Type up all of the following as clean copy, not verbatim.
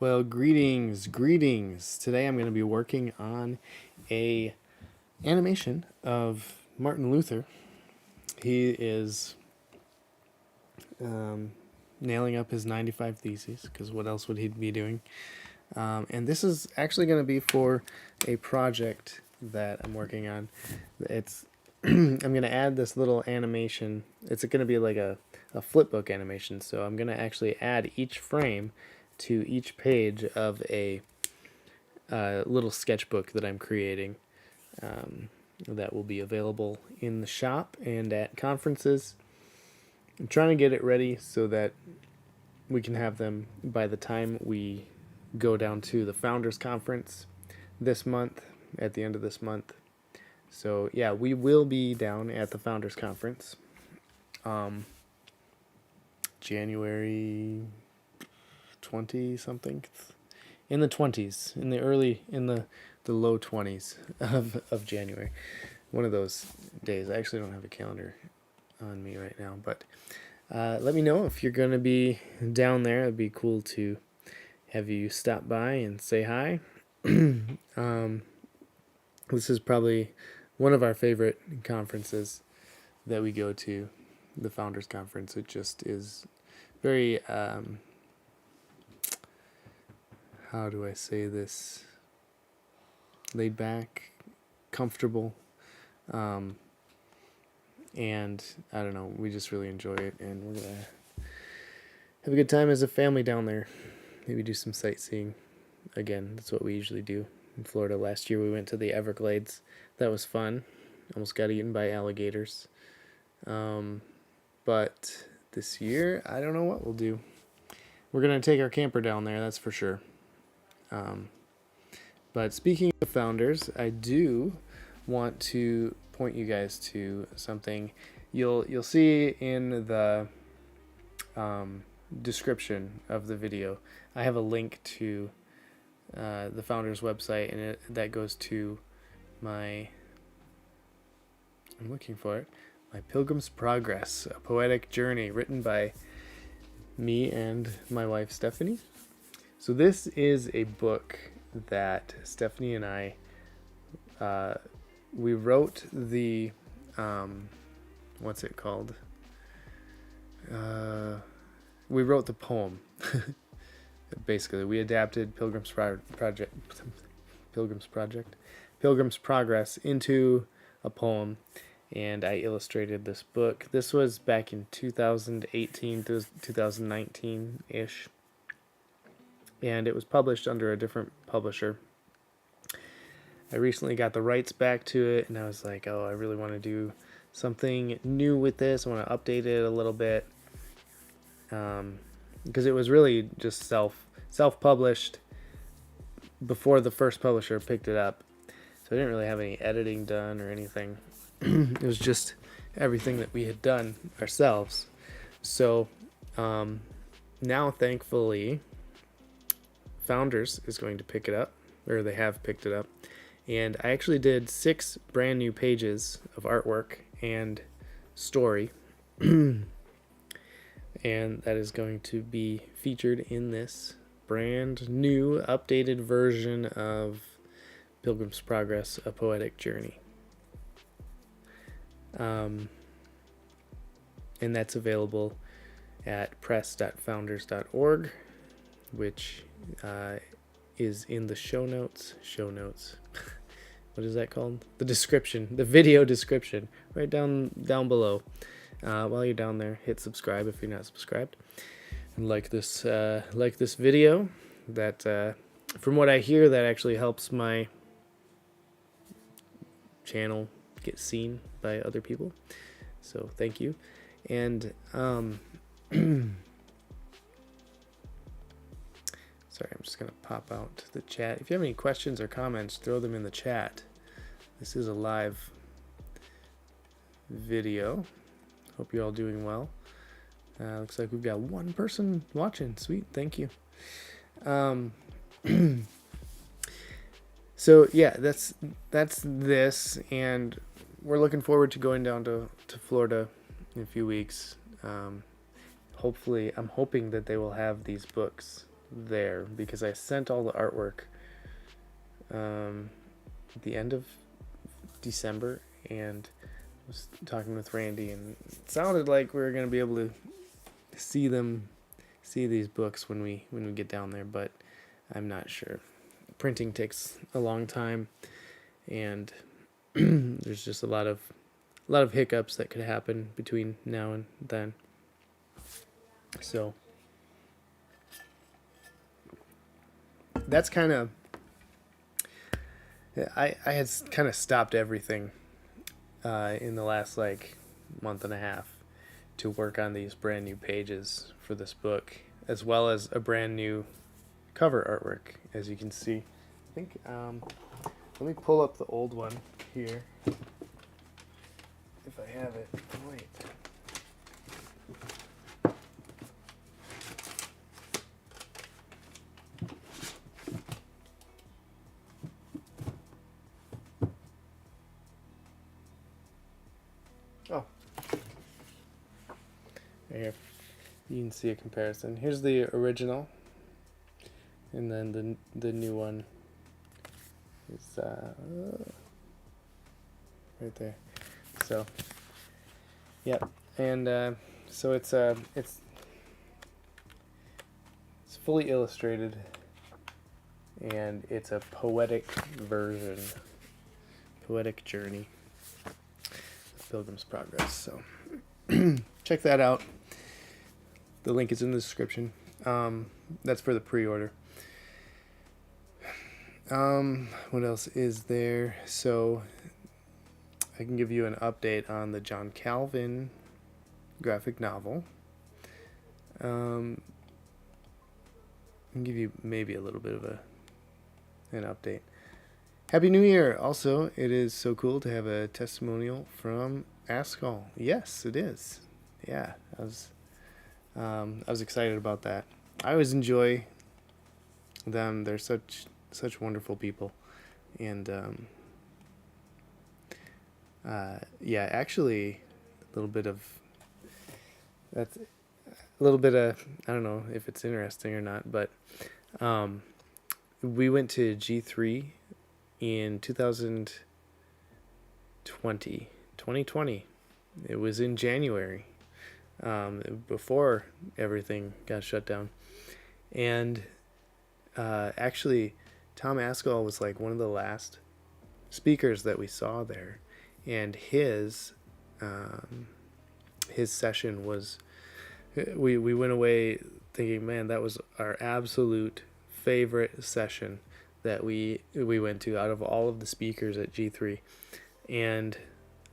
Well, greetings. Today I'm going to be working on a animation of Martin Luther. He is nailing up his 95 Theses, because what else would he be doing? And this is actually going to be for a project that I'm working on. It's I'm going to add this little animation. It's going to be like a flipbook animation, so I'm going to actually add each frame to each page of a little sketchbook that I'm creating that will be available in the shop and at conferences. I'm trying to get it ready so that we can have them by the time we go down to the Founders Conference this month, at the end of this month. So yeah, we will be down at the Founders Conference January 20 something, in the 20s, in the low 20s of January, one of those days. I actually don't have a calendar on me right now, but let me know if you're going to be down there. It'd be cool to have you stop by and say hi. This is probably one of our favorite conferences that we go to, the Founders Conference. It just is very how do I say this? Laid back, comfortable, and I don't know, we just really enjoy it, and we're gonna have a good time as a family down there. Maybe do some sightseeing. Again, that's what we usually do in Florida. Last year we went to the Everglades. That was fun. Almost got eaten by alligators. But this year, I don't know what we'll do. We're gonna take our camper down there, that's for sure. But speaking of founders, I do want to point you guys to something. You'll see in the description of the video, I have a link to the Founders website, and that goes to my, I'm looking for it, my Pilgrim's Progress, a Poetic Journey, written by me and my wife Stephanie. So this is a book that Stephanie and I, we wrote the, what's it called? We wrote the poem. Basically, we adapted Pilgrim's Progress into a poem, and I illustrated this book. This was back in 2018 to 2019-ish. And it was published under a different publisher. I recently got the rights back to it, and I was like, oh, I really want to do something new with this. I want to update it a little bit. Because it was really just self-published before the first publisher picked it up. So I didn't really have any editing done or anything. It was just everything that we had done ourselves. So now, thankfully, Founders is going to pick it up, or they have picked it up, and I actually did 6 brand new pages of artwork and story, and that is going to be featured in this brand new updated version of Pilgrim's Progress, A Poetic Journey. And that's available at press.founders.org, which is in the show notes. What is that called? The description, the video description, right down below. While you're down there, hit subscribe if you're not subscribed, and like this video. That from what I hear, that actually helps my channel get seen by other people. So thank you. And sorry, I'm just going to pop out the chat. If you have any questions or comments, throw them in the chat. This is a live video. Hope you're all doing well. Looks like we've got one person watching. Sweet, thank you. So yeah, that's this, and we're looking forward to going down to Florida in a few weeks. Hopefully, I'm hoping that they will have these books there because I sent all the artwork at the end of December, and was talking with Randy, and it sounded like we were going to be able to see these books when we get down there, but I'm not sure. Printing takes a long time, and there's just a lot of hiccups that could happen between now and then. So that's kind of, I had kind of stopped everything in the last like month and a half to work on these brand new pages for this book, as well as a brand new cover artwork, as you can see. I think let me pull up the old one here if I have it. Wait. Oh. Here. You can see a comparison. Here's the original, and then the new one is right there. So, yep. And so it's fully illustrated, and it's a poetic version, Poetic Journey of Pilgrim's Progress. So check that out. The link is in the description. That's for the pre-order. What else is there? So I can give you an update on the John Calvin graphic novel. I can give you maybe a little bit of an update. Happy New Year! Also, it is so cool to have a testimonial from Askell. Yes, it is. Yeah, I was excited about that. I always enjoy them. They're such wonderful people, and yeah, actually, a little bit of I don't know if it's interesting or not, but we went to G3 in 2020. It was in January, before everything got shut down, and actually Tom Askell was like one of the last speakers that we saw there, and his session was, we went away thinking, man, that was our absolute favorite session that we went to out of all of the speakers at G3. And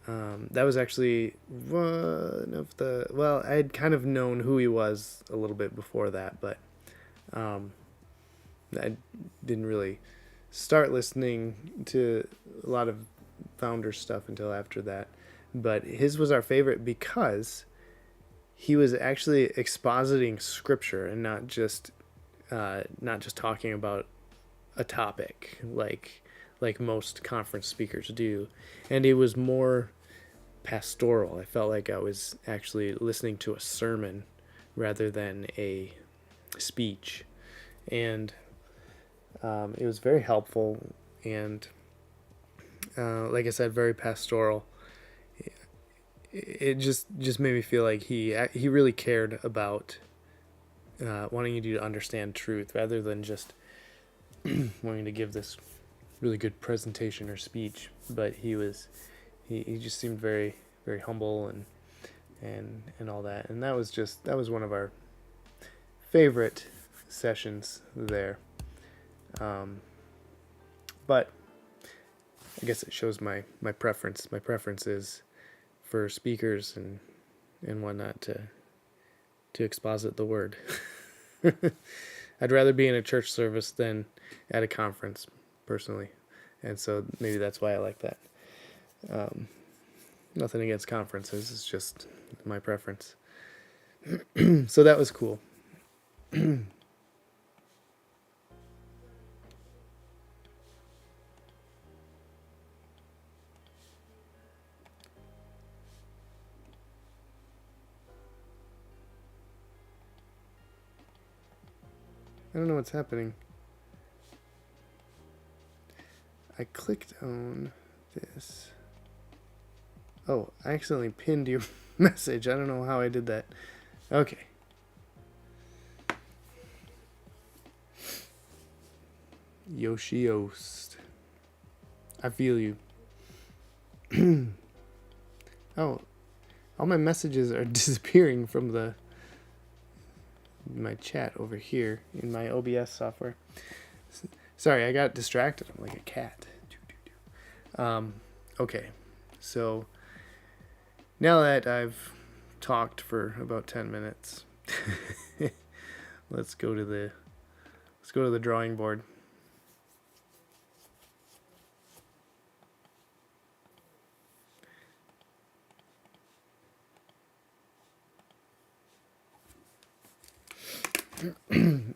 that was actually one of the, well, I had kind of known who he was a little bit before that, but I didn't really start listening to a lot of Founders stuff until after that. But his was our favorite because he was actually expositing scripture and not just talking about a topic like most conference speakers do. And it was more pastoral. I felt like I was actually listening to a sermon rather than a speech. And it was very helpful, and like I said, very pastoral. It just made me feel like he really cared about wanting you to understand truth rather than just wanting to give this really good presentation or speech. But he just seemed very, very humble and all that. And that was one of our favorite sessions there. But I guess it shows my preference. My preference is for speakers and whatnot to exposit the word. I'd rather be in a church service than at a conference, personally. And so maybe that's why I like that. Nothing against conferences, it's just my preference. So that was cool. I don't know what's happening. I clicked on this. Oh, I accidentally pinned your message. I don't know how I did that. Okay. Yoshiost. I feel you. Oh, all my messages are disappearing from my chat over here in my OBS software. Sorry, I got distracted. I'm like a cat. Okay, so now that I've talked for about 10 minutes, let's go to the drawing board.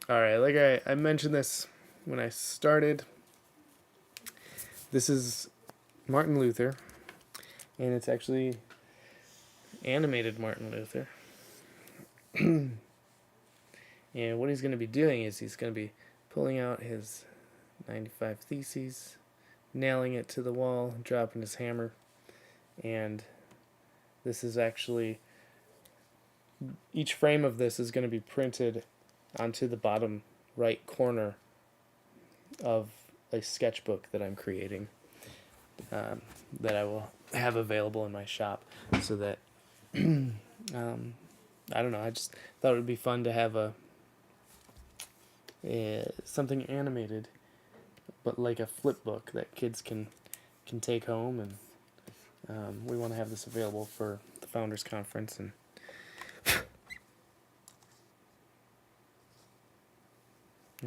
All right, like I mentioned this when I started. This is Martin Luther, and it's actually animated Martin Luther. And what he's going to be doing is he's going to be pulling out his 95 Theses, nailing it to the wall, dropping his hammer, and this is actually, each frame of this is going to be printed onto the bottom right corner of a sketchbook that I'm creating, that I will have available in my shop, so that I don't know, I just thought it would be fun to have something animated, but like a flip book that kids can take home, and we want to have this available for the Founders Conference, and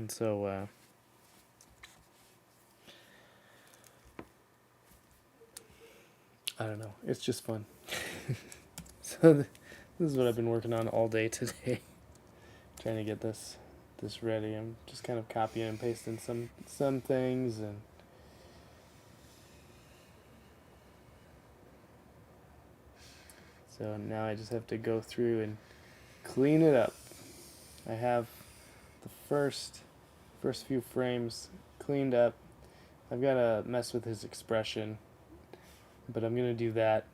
so I don't know, it's just fun. So this is what I've been working on all day today, trying to get this ready. I'm just kind of copying and pasting some things, and so now I just have to go through and clean it up. I have the first few frames cleaned up. I've got to mess with his expression, but I'm going to do that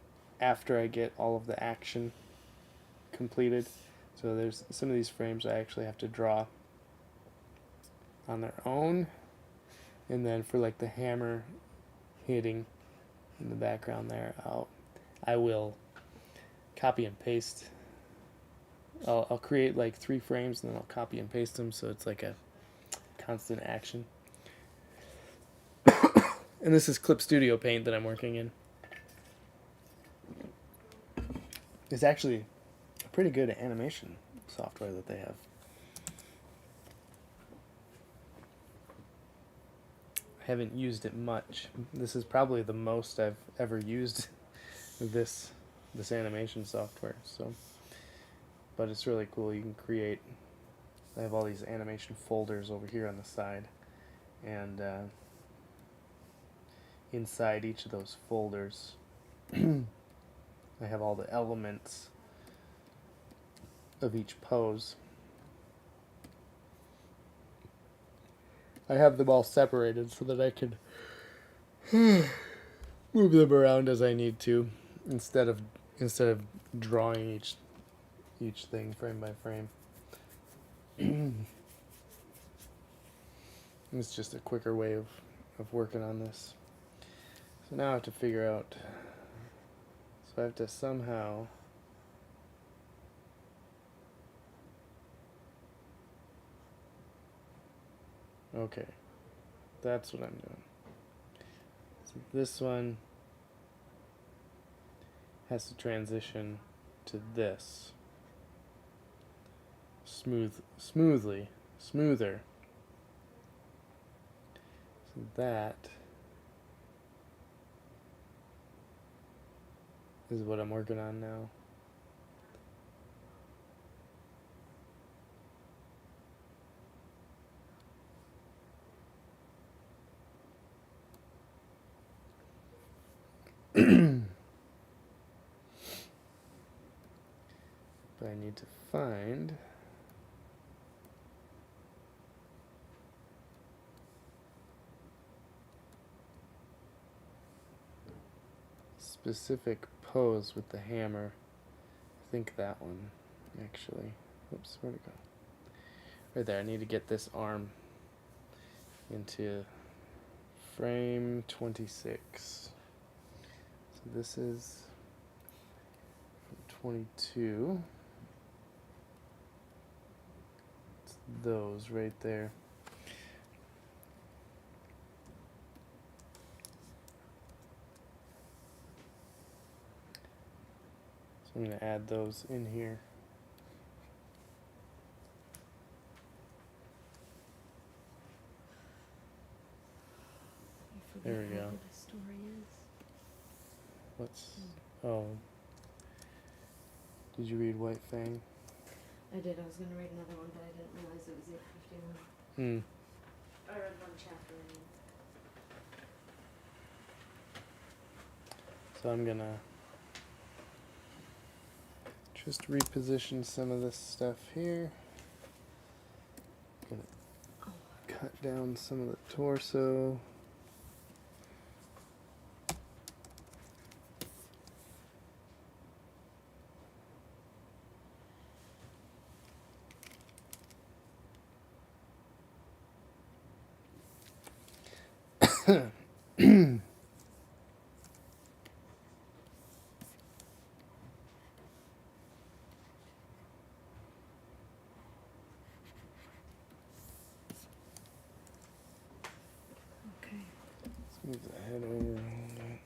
after I get all of the action completed. So there's some of these frames I actually have to draw on their own, and then for like the hammer hitting in the background there, I will copy and paste. I'll create like 3 frames, and then I'll copy and paste them, so it's like a constant action. And this is Clip Studio Paint that I'm working in. It's actually a pretty good animation software that they have. I haven't used it much. This is probably the most I've ever used this animation software. So, but it's really cool. You can create. I have all these animation folders over here on the side, and inside each of those folders, I have all the elements of each pose. I have them all separated so that I can move them around as I need to, instead of drawing each thing frame by frame. It's just a quicker way of working on this. So now I have to figure out. So I have to somehow okay, that's what I'm doing. So this one has to transition to this smoother. So that is what I'm working on now. But I need to find specific pose with the hammer. I think that one, actually. Oops, where'd it go? Right there. I need to get this arm into frame 26. So this is from 22. It's those right there. So I'm going to add those in here. There we go. What the story is. What's... Oh. Did you read White Fang? I did. I was going to read another one, but I didn't realize it was 8:51. I read one chapter. So I'm gonna just reposition some of this stuff here. Gonna cut down some of the torso. Okay. Let's move the head over a little bit.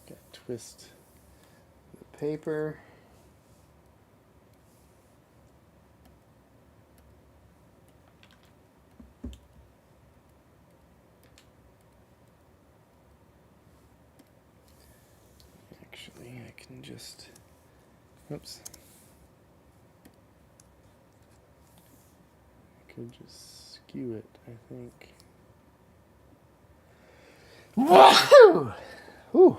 Got to twist the paper. Actually, I can just, oops. I could just skew it, I think. Whoa! Whew.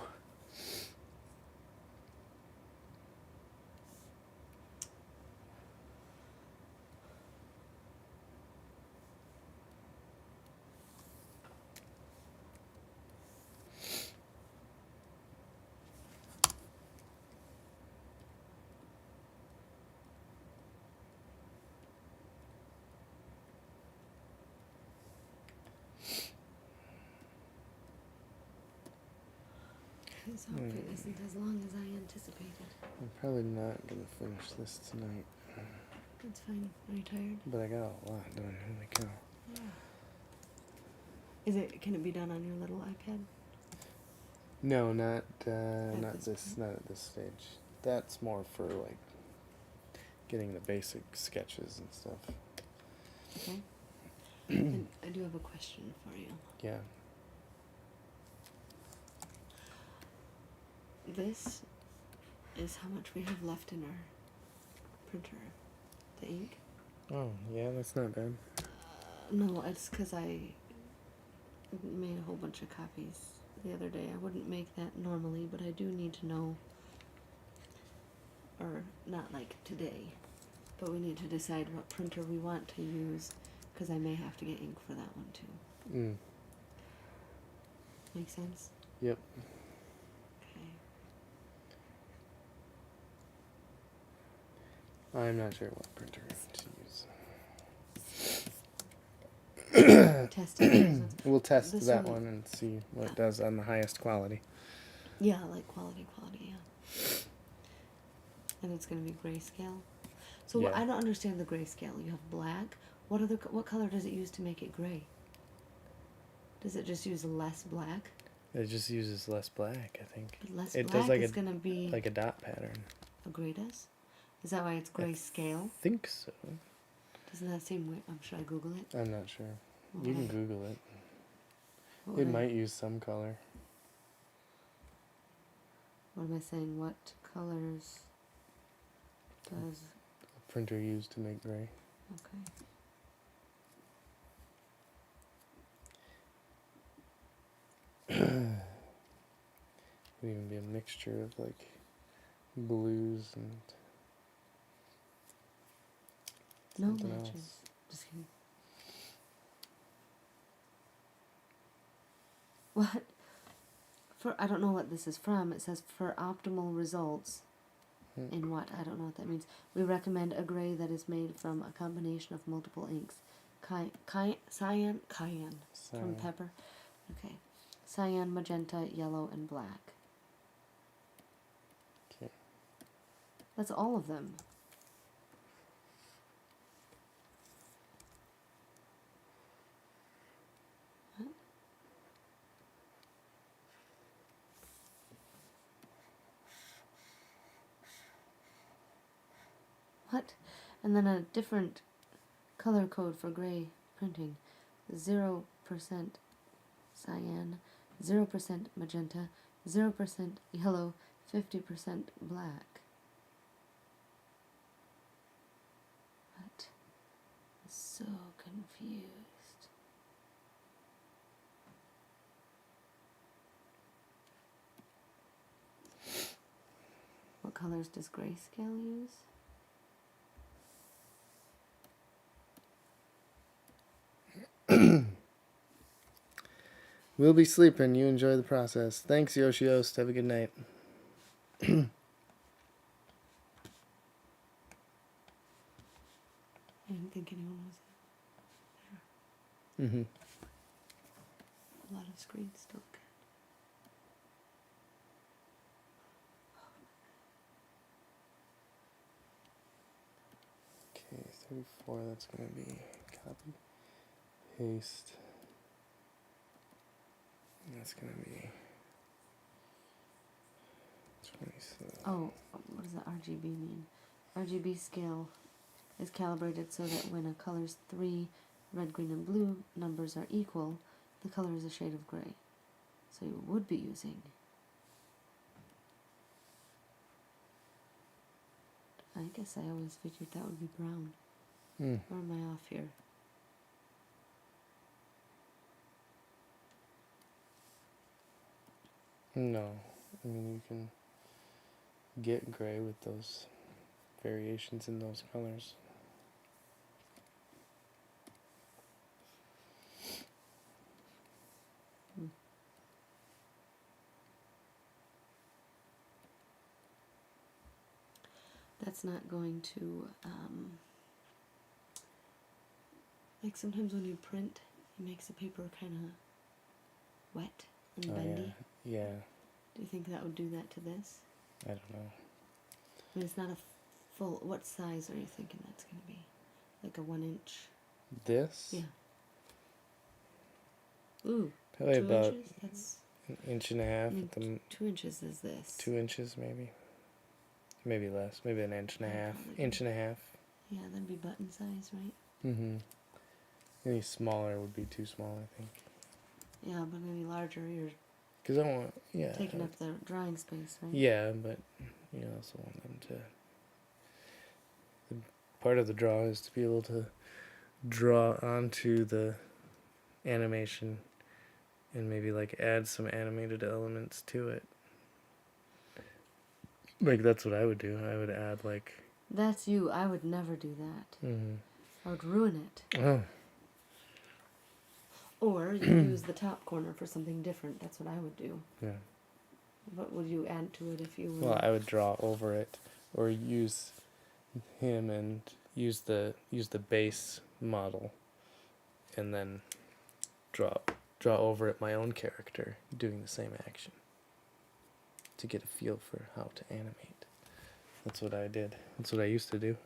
This outfit isn't as long as I anticipated. I'm probably not going to finish this tonight. That's fine. Are you tired? But I got a lot done. Holy cow. Yeah. Can it be done on your little iPad? No, not At this not at this stage. That's more for like getting the basic sketches and stuff. Okay. And I do have a question for you. Yeah. This is how much we have left in our printer. The ink. Oh, yeah, that's not bad. No, it's because I made a whole bunch of copies the other day. I wouldn't make that normally, but I do need to know, or not like today, but we need to decide what printer we want to use, because I may have to get ink for that one too. Make sense? Yep. Okay. I'm not sure what printer to use. Test it. We'll test This that one and see what it does on the highest quality. Yeah, like quality, yeah. And it's going to be grayscale. So Yeah. I don't understand the grayscale. You have black. What color does it use to make it gray? Does it just use less black? It just uses less black, I think. But less It black does like is going to be like a dot pattern. a gray does? Is that why it's grayscale? I think so. Doesn't that seem weird? Should I Google it? I'm not sure. What You would can Google it. what It would I- might use some color. What am I saying? What colors does... A printer used to make gray. Okay. Could even be a mixture of like blues and No something matches. else. Just kidding. What? I don't know what this is from. It says for optimal results. In what? I don't know what that means. We recommend a gray that is made from a combination of multiple inks. Cyan from pepper. Okay. Cyan, magenta, yellow, and black. Okay. That's all of them. What? And then a different color code for gray printing. 0% cyan, 0% magenta, 0% yellow, 50% black. What? I'm so confused. What colors does grayscale use? We'll be sleeping. You enjoy the process. Thanks, Yoshiost. Have a good night. I didn't think anyone was there. Mm-hmm. A lot of screens still. Okay, 34. That's going to be copy, paste. And that's going to be 27. Oh, what does the RGB mean? RGB scale is calibrated so that when a color's 3 red, green, and blue numbers are equal, the color is a shade of gray. So you would be using... I guess I always figured that would be brown. Or am I off here? No. I mean, you can get gray with those variations in those colors. That's not going to, like sometimes when you print, it makes the paper kind of wet and bendy. Yeah. Do you think that would do that to this? I don't know. I mean, it's not a full... What size are you thinking that's going to be? Like a 1 inch? This? Yeah. Ooh, Probably 2 about inches? That's... an inch and a half. I mean, at the 2 inches is this. 2 inches, maybe. Maybe less. Maybe an inch and a half. Probably Inch and a half. Yeah, that'd be button size, right? Mm-hmm. Any smaller would be too small, I think. Yeah, but any larger, you're Because I want, taking up the drawing space, right? Yeah, but you also want them to... Part of the draw is to be able to draw onto the animation and maybe like add some animated elements to it. Like that's what I would do. I would add like... That's you. I would never do that. Mm-hmm. I would ruin it. Oh. Or you use the top corner for something different. That's what I would do. Yeah. What would you add to it if you were... Well, I would draw over it, or use him and use the base model, and then draw over it my own character doing the same action to get a feel for how to animate. That's what I did. That's what I used to do.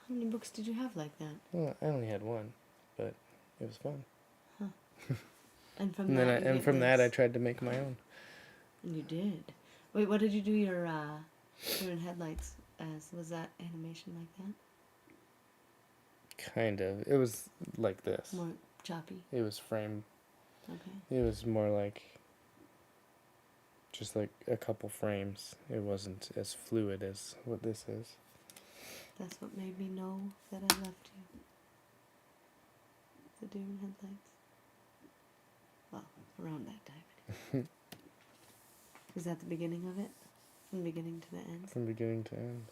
How many books did you have like that? Well, I only had one, but it was fun. Huh. And from And that, then from that, I tried to make my own. And you did. Wait, what did you do your headlights as? Was that animation like that? Kind of. It was like this. More choppy. It was framed. Okay. It was more like just like a couple frames. It wasn't as fluid as what this is. That's what made me know that I loved you. The deer in headlights. Well, around that time. Is that the beginning of it? From beginning to the end. From beginning to end.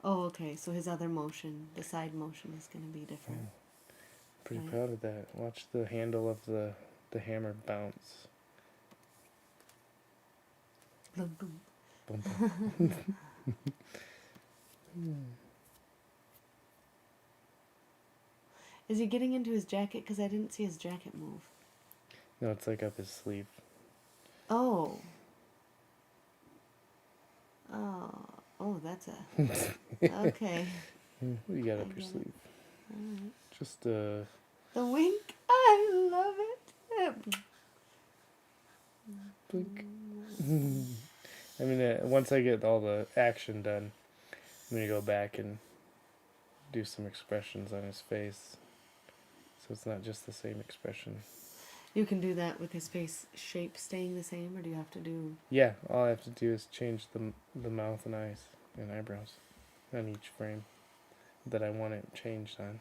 Oh, okay. So his other motion, the side motion, is going to be different. Pretty Right. proud of that. Watch the handle of the hammer bounce. Boom, boom. Boom, boom. Is he getting into his jacket? Because I didn't see his jacket move. No, it's like up his sleeve. Oh. Oh, that's a... Okay. What do you got up I your get it. sleeve? Alright. Just The wink. I love it. blink. I mean, once I get all the action done, I'm gonna go back and do some expressions on his face, so it's not just the same expression. You can do that with his face shape staying the same, or do you have to do... Yeah, all I have to do is change the mouth and eyes and eyebrows on each frame that I want it changed on.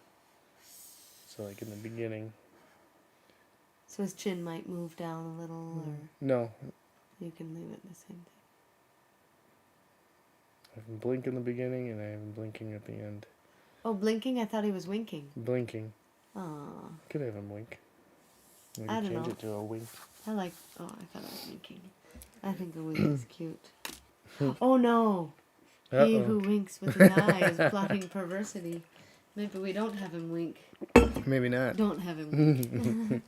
So like in the beginning. So his chin might move down a little, or No, you can leave it the same thing. I have him blink in the beginning and I have him blinking at the end. Oh, blinking? I thought he was winking. Blinking. Aw. Could have him wink. We I could don't change know. it to a wink. I like... Oh, I thought I was winking. I think a wink is cute. Oh, no! He Uh-oh. who winks with his eye is plotting perversity. Maybe we don't have him wink. Maybe not. Don't have him wink.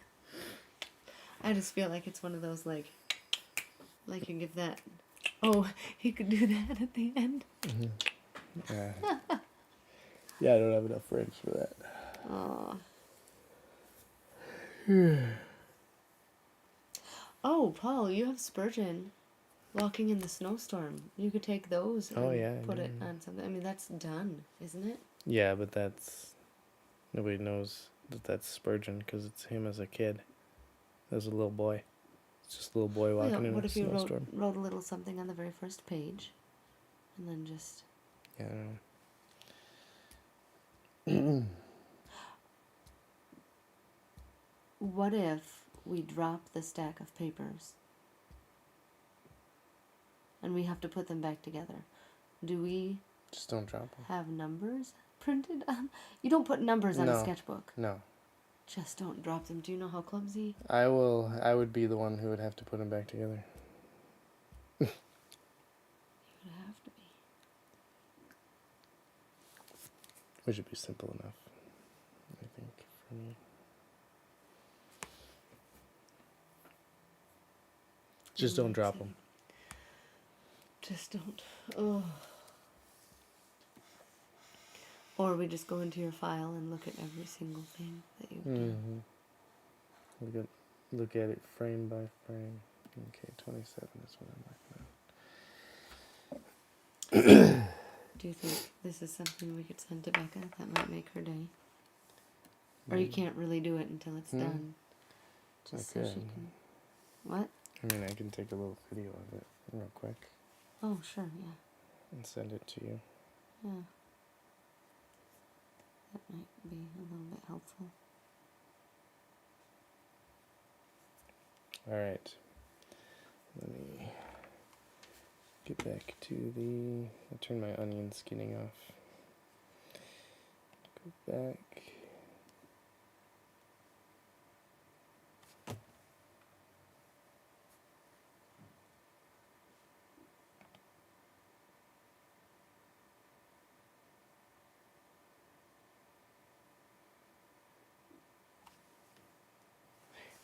I just feel like it's one of those, like you give that... Oh, he could do that at the end. Yeah, I don't have enough frames for that. Aw. Oh, Paul, you have Spurgeon walking in the snowstorm. You could take those and put it on something. I mean, that's done, isn't it? Yeah, but that's... Nobody knows that that's Spurgeon because it's him as a kid. As a little boy. It's just a little boy walking in What a if you snowstorm. wrote a little something on the very first page? And then just... Yeah, I don't know. What if we drop the stack of papers and we have to put them back together? Do we Just don't drop them. have numbers printed on? You don't put numbers on a sketchbook. No. Just don't drop them. Do you know how clumsy? I would be the one who would have to put them back together. You would have to be. Which would be simple enough, I think, for me. Just don't drop them. Just don't. Oh. Or we just go into your file and look at every single thing that you've done. Look at it frame by frame. Okay, 27 is what I'm working on. Do you think this is something we could send to Becca that might make her day? Or you can't really do it until it's done? Just so she can... What? I mean, I can take a little video of it real quick. Oh, sure, yeah. And send it to you. Yeah. That might be a little bit helpful. Alright. Let me get back to the... I'll turn my onion skinning off. Go back.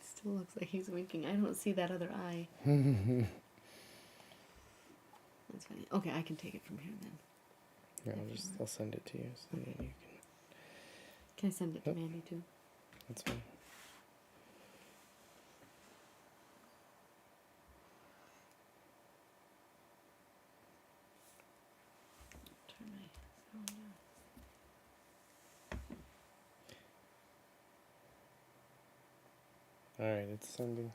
Still looks like he's winking. I don't see that other eye. That's funny. Okay, I can take it from here then. Yeah, I'll send it to you so that you can... Can I send it to Mandy too? That's fine. Turn my sound down. Alright, it's sending.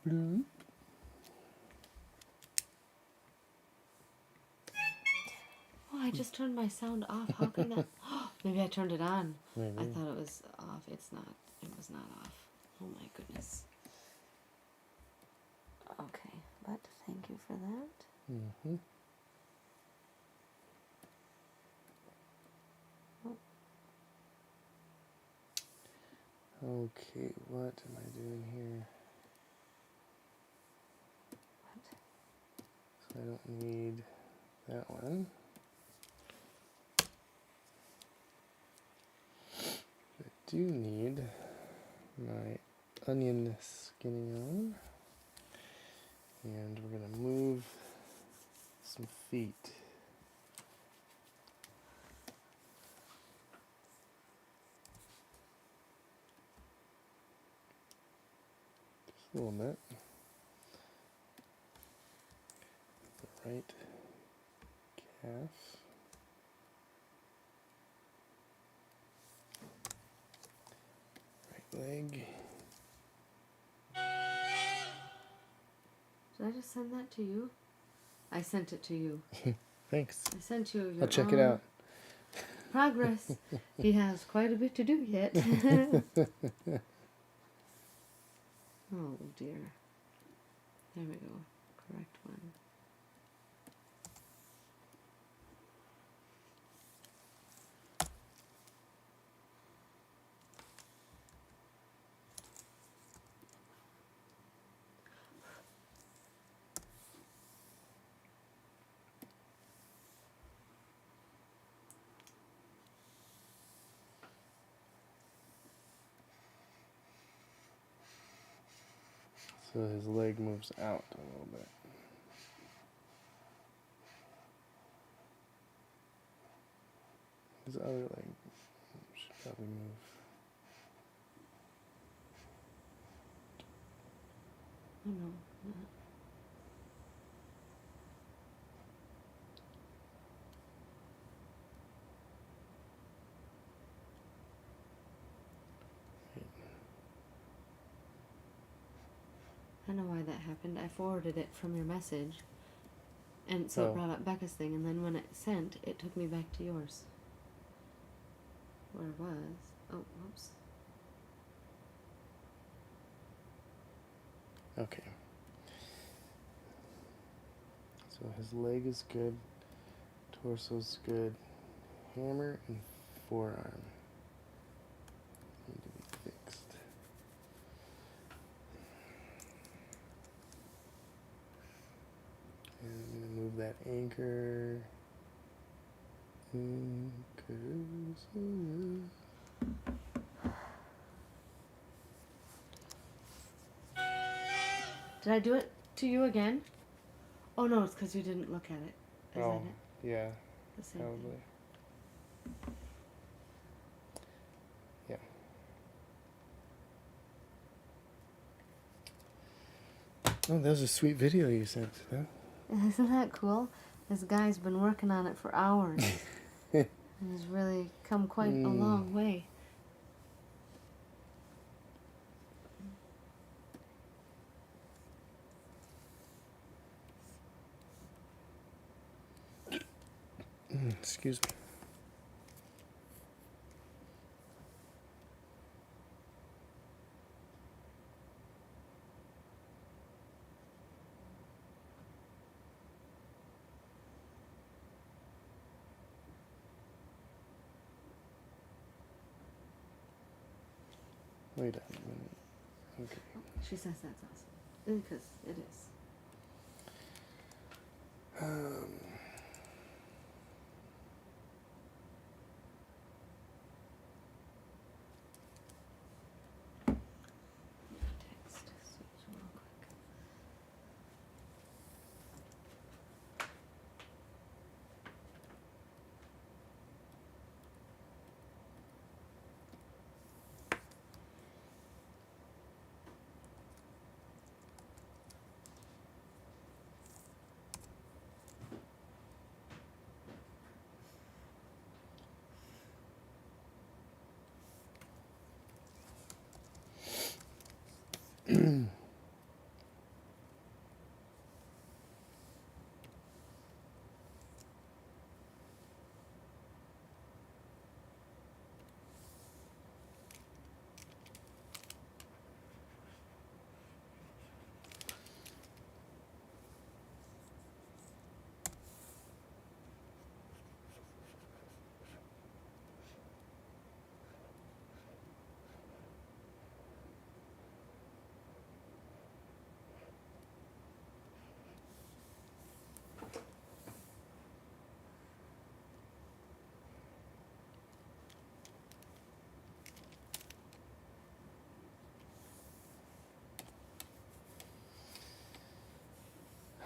Bloop. Oh, I just turned my sound off. How can that... Maybe I turned it on. Maybe. I thought it was off. It's not. It was not off. Oh my goodness. Okay, but thank you for that. Mm-hmm. Okay, what am I doing here? So I don't need that one. I do need my onion skinning on. And we're going to move some feet. Just a little bit. The right calf. Right leg. Did I just send that to you? I sent it to you. Thanks. I sent you your I'll check it out. progress. He has quite a bit to do yet. Oh dear. There we go. Correct one. So his leg moves out a little bit. His other leg should probably move. Oh no. I know why that happened. I forwarded it from your message. And so Oh. it brought up Becca's thing, and then when it sent, it took me back to yours. Where it was. Oh, whoops. Okay. So his leg is good, torso's good, hammer and forearm need to be fixed. And I'm going to move that anchor. Did I do it to you again? Oh no, it's because you didn't look at it. Is Oh, that it? yeah, The same probably. thing. Yeah. Oh, that was a sweet video you sent, huh? Isn't that cool? This guy's been working on it for hours. And he's really come quite a long way. Excuse me. Wait a minute. Okay. She says that's awesome. Because it is. Text switch real quick.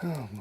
Oh boy.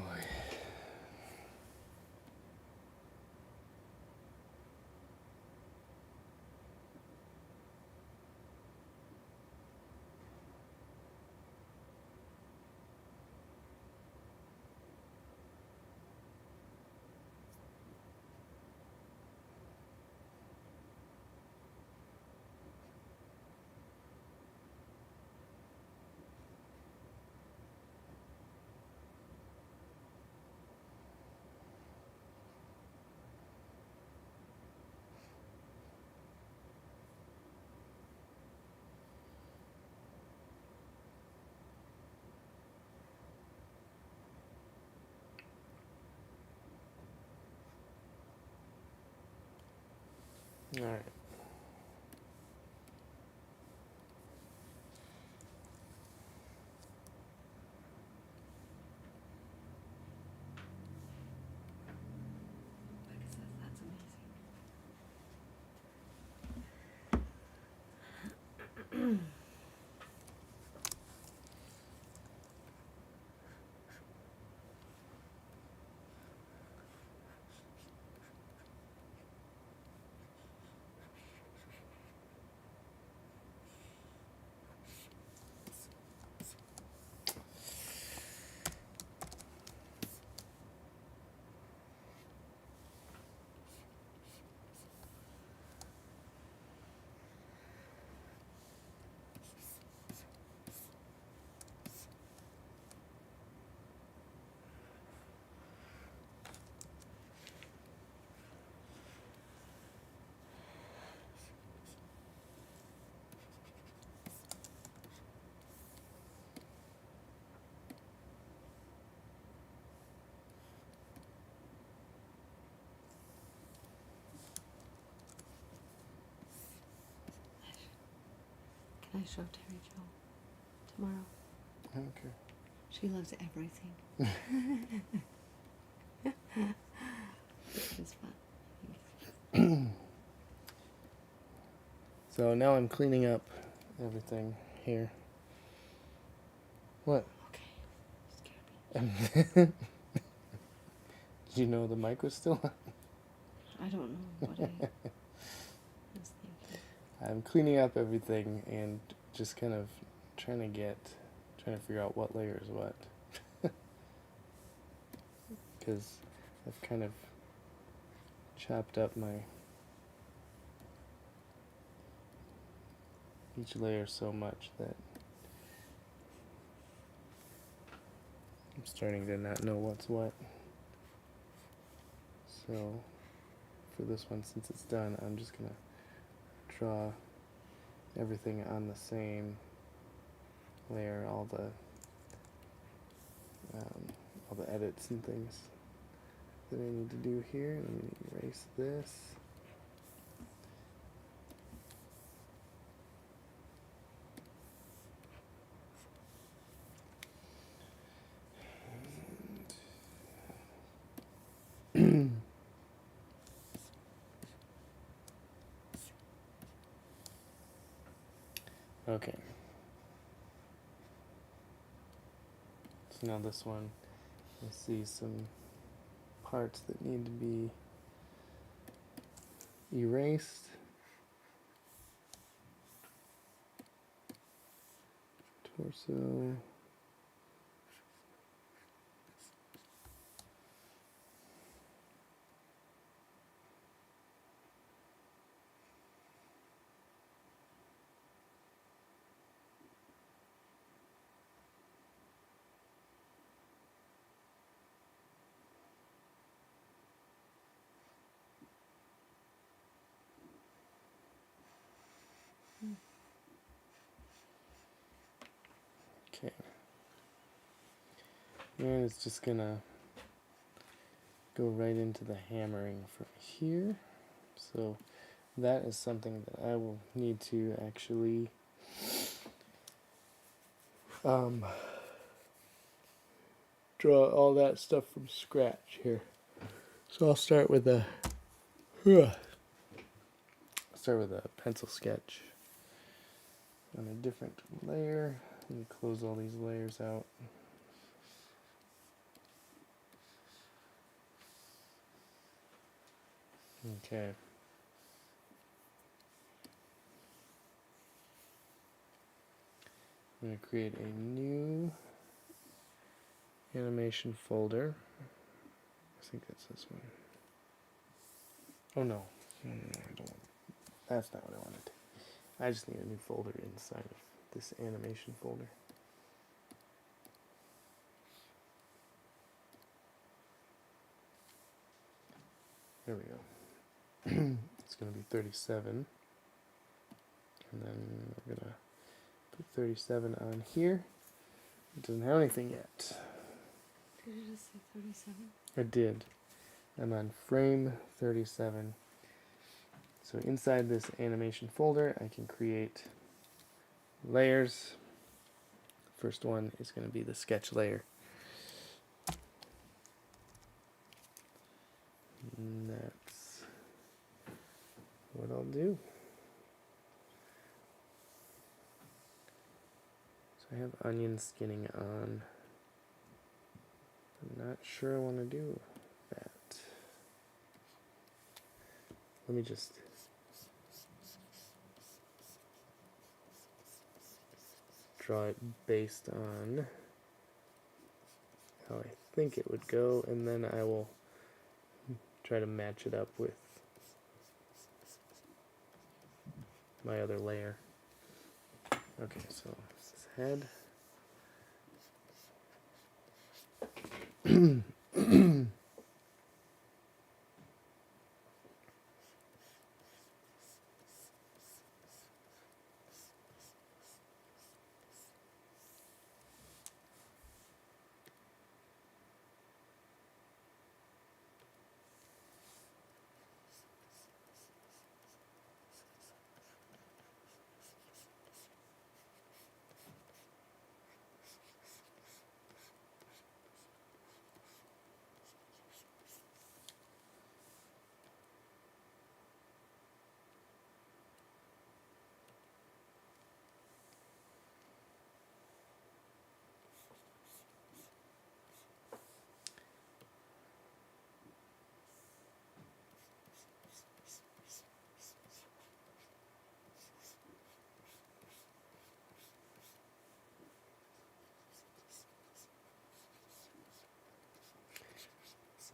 All right. That's amazing. Can I show Terry Jo tomorrow? Okay. She loves everything. It's fun. So now I'm cleaning up everything here. What? Okay. Scared me. Did you know the mic was still on? I don't know what I was thinking. I'm cleaning up everything and just kind of trying to figure out what layer is what. Because I've kind of chopped up each layer so much that I'm starting to not know what's what. So for this one, since it's done, I'm just gonna draw everything on the same layer, all the edits and things that I need to do here. Let me erase this. Okay. So now this one, I see some parts that need to be erased. Torso. Okay. And it's just gonna go right into the hammering from here. So that is something that I will need to actually draw all that stuff from scratch here. So I'll start with a pencil sketch on a different layer. Let me close all these layers out. Okay. I'm going to create a new animation folder. I think that's this one. Oh no. No, I don't want. That's not what I wanted. I just need a new folder inside of this animation folder. There we go. It's going to be 37. And then we're going to put 37 on here. It doesn't have anything yet. Did you just say 37? I did. I'm on frame 37. So inside this animation folder, I can create layers. First one is going to be the sketch layer. And that's what I'll do. So I have onion skinning on. I'm not sure I want to do that. Let me just draw it based on how I think it would go, and then I will try to match it up with my other layer. Okay, so this head.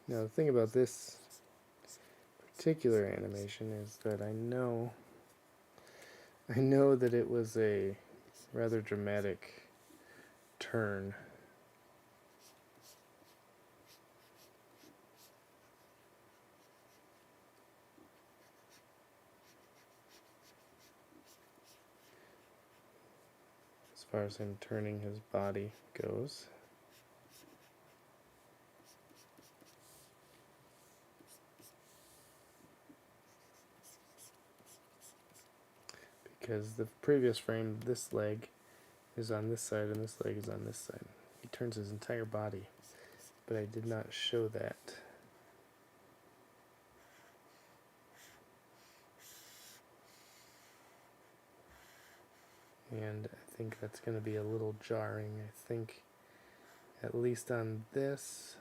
Now the thing about this particular animation is that I know that it was a rather dramatic turn. As far as him turning his body goes. Because the previous frame, this leg is on this side and this leg is on this side. He turns his entire body, but I did not show that. And I think that's going to be a little jarring. I think at least on this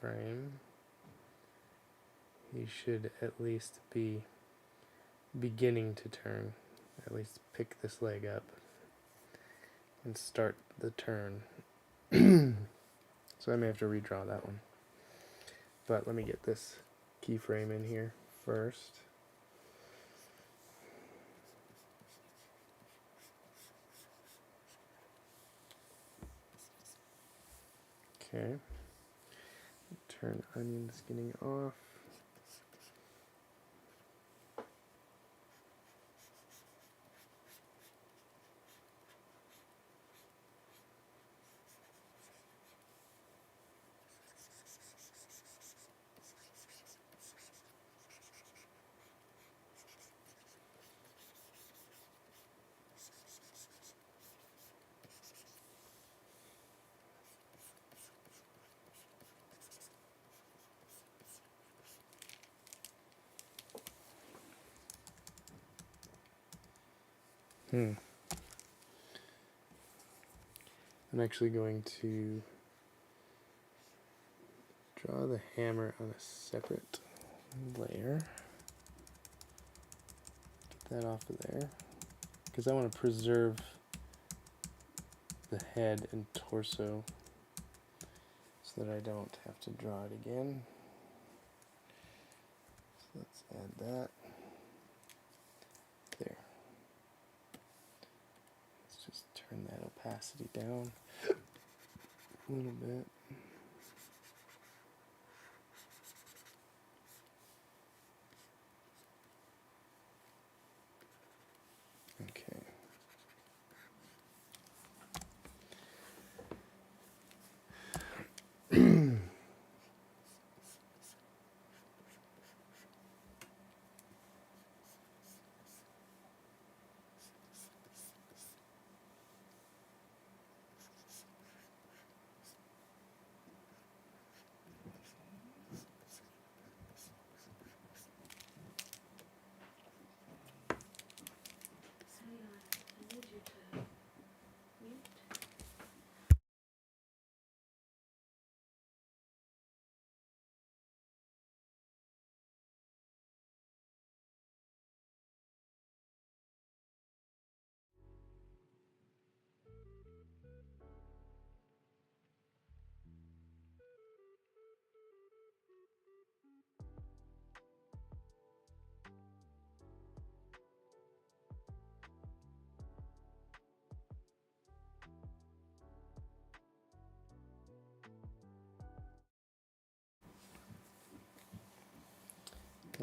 frame, he should at least be beginning to turn. At least pick this leg up and start the turn. So I may have to redraw that one. But let me get this keyframe in here first. Okay. Turn onion skinning off. I'm actually going to draw the hammer on a separate layer. Get that off of there, because I want to preserve the head and torso so that I don't have to draw it again. So let's add that. There. Let's just turn that opacity down a little bit.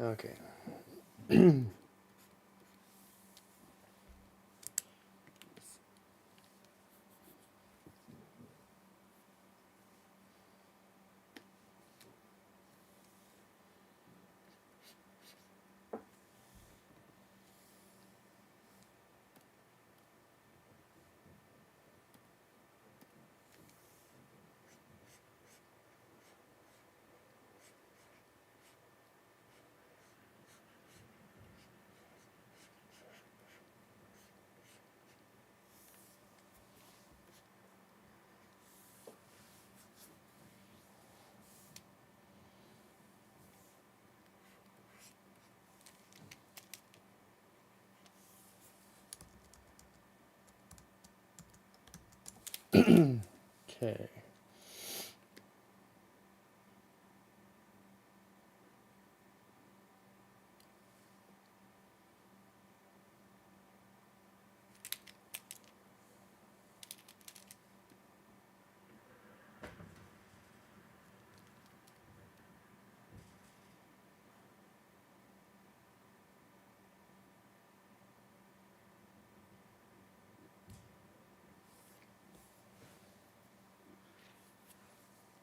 Okay. Okay. Okay.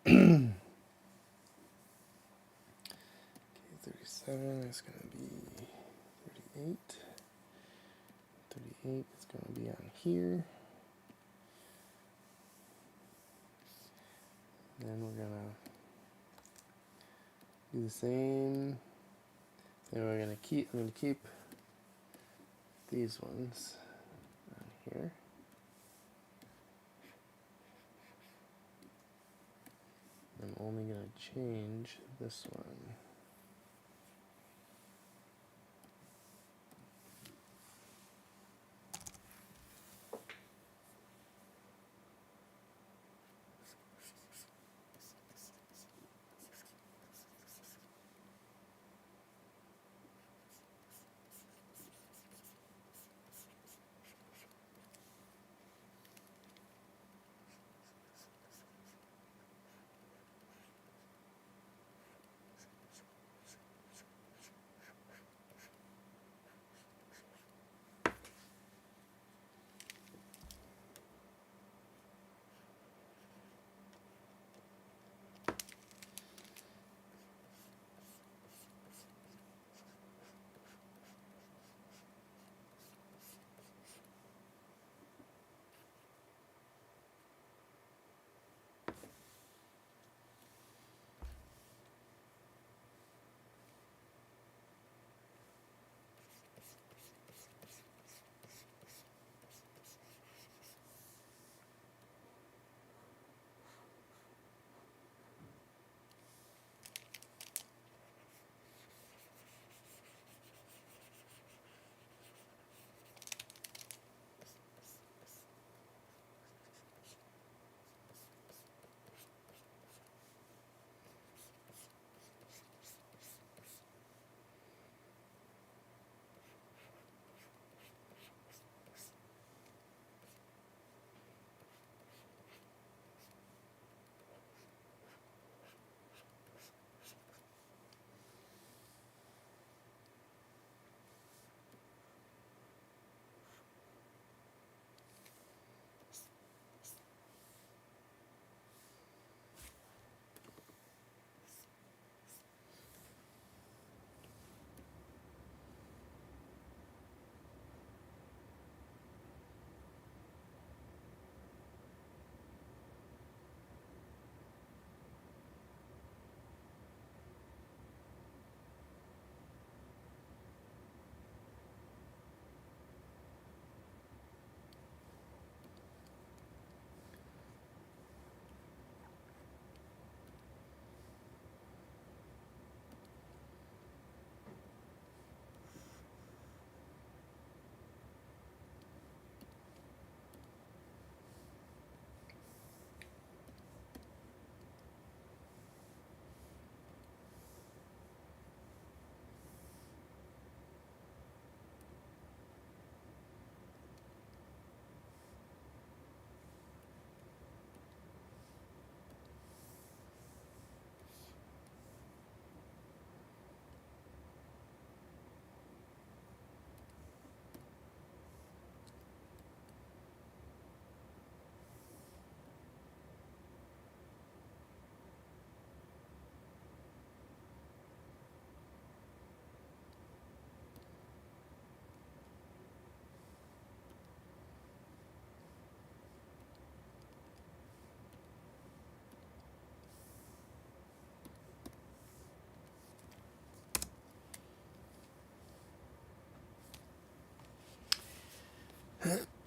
Okay, 37 is going to be 38. 38 is going to be on here. Then we're going to do the same. Then we're going to keep, I'm going to keep these ones on here. I'm only going to change this one.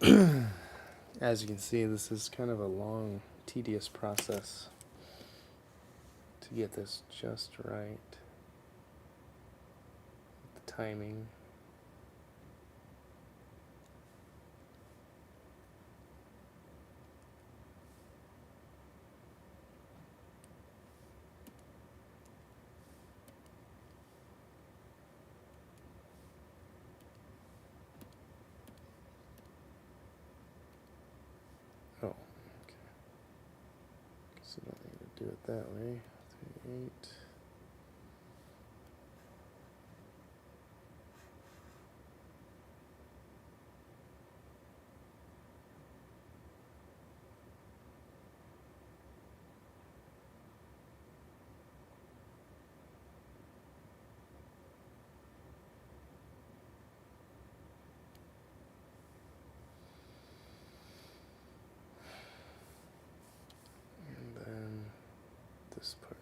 As you can see, this is kind of a long, tedious process to get this just right. The timing. Oh, okay. Guess I don't need to do it that way. 38. And then this part.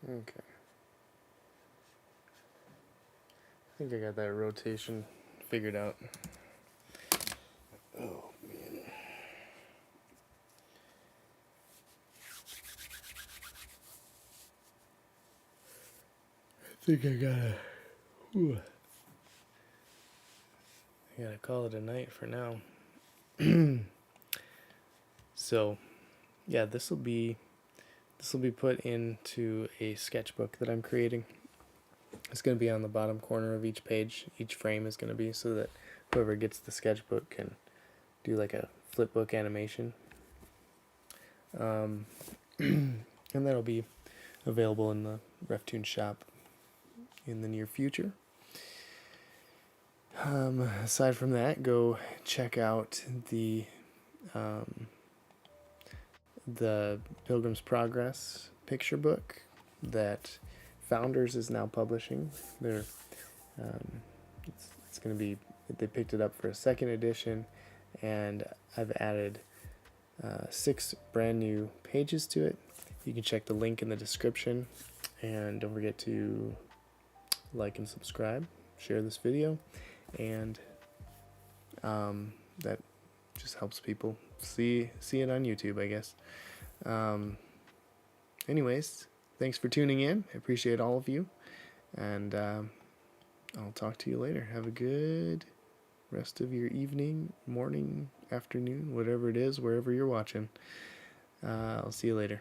Okay. I think I got that rotation figured out. Oh, man. I think I gotta call it a night for now. So, yeah, this will be put into a sketchbook that I'm creating. It's going to be on the bottom corner of each page. Each frame is going to be so that whoever gets the sketchbook can do like a flipbook animation. And that'll be available in the RefToons shop in the near future. Aside from that, go check out the Pilgrim's Progress picture book that Founders is now publishing. It's going to be, they picked it up for a second edition, and I've added 6 brand new pages to it. You can check the link in the description, and don't forget to like and subscribe, share this video, and that just helps people see it on YouTube, I guess. Anyways, thanks for tuning in. I appreciate all of you, and I'll talk to you later. Have a good rest of your evening, morning, afternoon, whatever it is, wherever you're watching. I'll see you later.